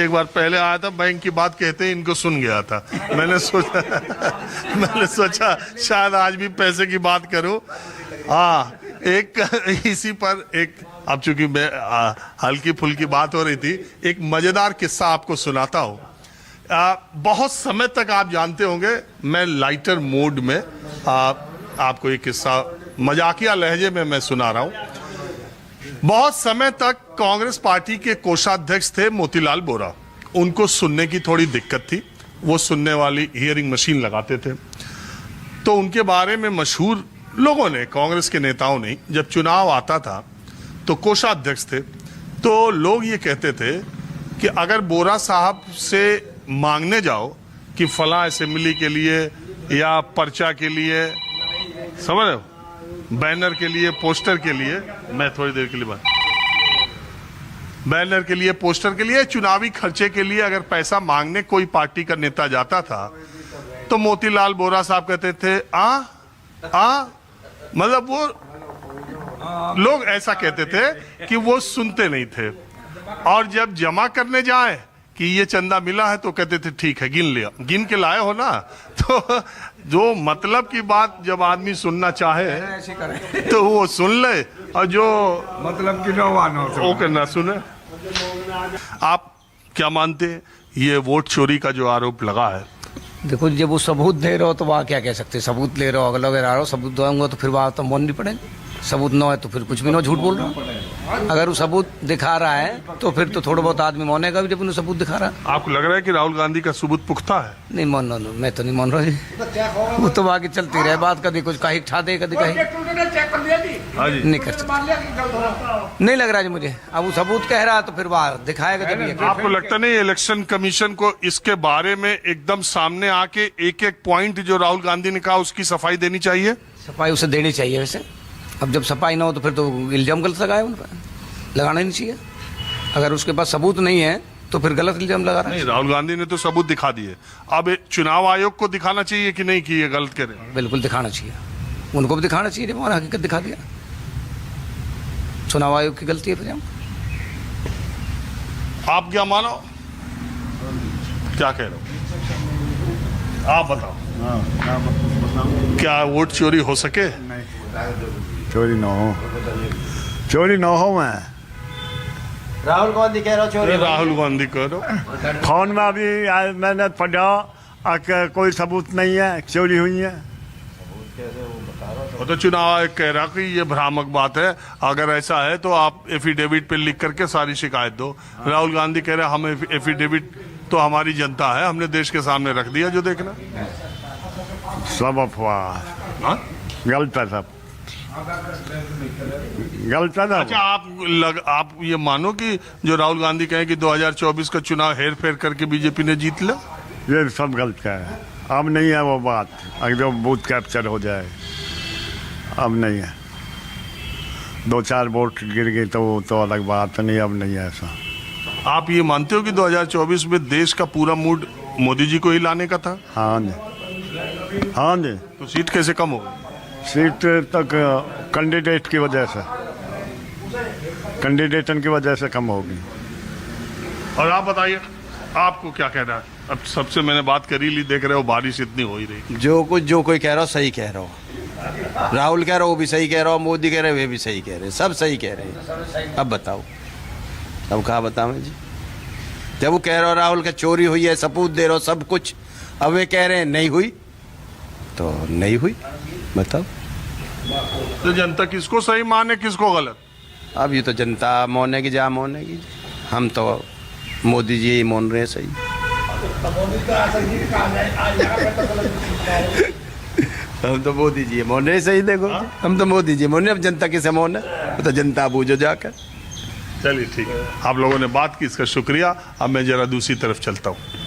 एक बार पहले आया था, बैंक की बात कहते ही इनको सुन गया था। मैंने सोचा शायद आज भी पैसे की बात करूं। हाँ, एक इसी पर एक, अब चूंकि हल्की फुल्की बात हो रही थी, एक मजेदार किस्सा आपको सुनाता हूं। बहुत समय तक आप जानते होंगे मैं लाइटर मोड में आपको ये किस्सा मजाकिया लहजे में मैं सुना रहा हूं। बहुत समय तक कांग्रेस पार्टी के कोषाध्यक्ष थे मोतीलाल बोरा। उनको सुनने की थोड़ी दिक्कत थी, वो सुनने वाली हियरिंग मशीन लगाते थे। तो उनके बारे में मशहूर लोगों ने, कांग्रेस के नेताओं ने, जब चुनाव आता था तो कोषाध्यक्ष थे, तो लोग ये कहते थे कि अगर बोरा साहब से मांगने जाओ कि फला असेंबली के लिए या पर्चा के लिए, समझ रहे हो, बैनर के लिए, पोस्टर के लिए, मैं थोड़ी देर के लिए बात, बैनर के लिए, पोस्टर के लिए, चुनावी खर्चे के लिए अगर पैसा मांगने कोई पार्टी का नेता जाता था तो मोतीलाल बोरा साहब कहते थे मतलब वो लोग ऐसा कहते थे कि वो सुनते नहीं थे। और जब जमा करने जाए कि ये चंदा मिला है तो कहते थे ठीक है, गिन लिया, गिन के लाए हो ना। तो जो मतलब की बात जब आदमी सुनना चाहे तो वो सुन ले, और जो मतलब की वो करना सुने। आप क्या मानते हैं ये वोट चोरी का जो आरोप लगा है? देखो, जब वो सबूत दे रहे हो तो वहाँ क्या कह सकते हैं। सबूत ले रहे हो, अगला लगा रहे हो, सबूत दूंगा तो फिर वहाँ तो माननी पड़ेगी। सबूत न है तो फिर कुछ भी ना, झूठ बोल रहा हूँ। अगर वो सबूत दिखा रहा है तो फिर तो थोड़ा बहुत आदमी मानेगा भी जब उन्हें सबूत दिखा रहा है। आपको लग रहा है कि राहुल गांधी का सबूत पुख्ता है? नहीं मान रहा, मैं तो नहीं मान रहा जी। वो तो आगे चलती रहे बात, कभी कुछ कहीं ठा दे, कभी कहीं नहीं कर सकते। नहीं लग रहा जी मुझे। अब वो सबूत कह रहा है तो फिर वहाँ दिखाएगा जब ये। आपको लगता नहीं इलेक्शन कमीशन को इसके बारे में एकदम सामने आके एक एक पॉइंट जो राहुल गांधी ने कहा उसकी सफाई देनी चाहिए? सफाई उसे देनी चाहिए वैसे। अब जब सफाई ना हो तो फिर तो इल्जाम गलत लगाया उन पर, लगाना नहीं चाहिए। अगर उसके पास सबूत नहीं है तो फिर गलत इल्जाम लगा रहा है। नहीं, राहुल गांधी ने तो सबूत दिखा दिए। अब चुनाव आयोग को दिखाना चाहिए कि नहीं कि ये गलत कह रहे हैं? बिल्कुल दिखाना चाहिए, उनको भी दिखाना चाहिए। जब हकीकत दिखा दिया, चुनाव आयोग की गलती है फिर। आप क्या मानो, क्या कह रहे हो, आप बताओ। क्या वोट चोरी हो सके? चोरी न हो, चोरी न हो। मैं राहुल गांधी कह रहा हूँ चोरी। राहुल गांधी कह रहा हूँ। फोन में अभी मैंने पढ़ा कोई सबूत नहीं है, चोरी हुई है। वो तो चुनाव आयोग कह रहा कि ये भ्रामक बात है, अगर ऐसा है तो आप एफिडेविट पे लिख करके सारी शिकायत दो। राहुल गांधी कह रहे हम एफिडेविट तो हमारी जनता है, हमने देश के सामने रख दिया, जो देखना। सब अफवाह, गलत है, सब गलत है। अच्छा, आप ये मानो कि जो राहुल गांधी कहें कि 2024 का चुनाव हेर फेर करके बीजेपी ने जीत लिया? ये सब गलत है। अब नहीं है वो बात, अगर बूथ कैप्चर हो जाए अब नहीं है। 2-4 वोट गिर गई तो अलग बात नहीं, अब नहीं है ऐसा। आप ये मानते हो कि 2024 में देश का पूरा मूड मोदी जी को ही लाने का था? हाँ जी, हाँ जी। तो सीट कैसे कम हो? सीट तक कैंडिडेट की वजह से, कैंडिडेटन की वजह से कम होगी। और आप बताइए, आपको क्या कहना है? अब सबसे मैंने बात कर ही ली, देख रहे हो बारिश इतनी हो ही रही। जो कोई कह रहा हो सही कह रहा हो। राहुल कह रहा हो वो भी सही कह रहा हो, मोदी कह रहे वे भी सही कह रहे हैं, सब सही कह रहे हैं। अब बताओ, अब कहाँ बताऊँ जी? जब वो कह रहा हो राहुल का चोरी हुई है, सबूत दे रहा हो सब कुछ, अब वे कह रहे हैं नहीं हुई, तो नहीं हुई। बताओ तो जनता किसको सही माने, किसको गलत? अब ये तो जनता मानेगी, जहाँ मानेगी। हम तो मोदी जी ही मान रहे हैं सही। हम तो मोदी जी मान रहे सही। देखो, हम तो मोदी जी मान रहे, अब जनता किसे मान है तो जनता बूझो जाकर। चलिए ठीक है, आप लोगों ने बात की, इसका शुक्रिया। अब मैं जरा दूसरी तरफ चलता हूँ।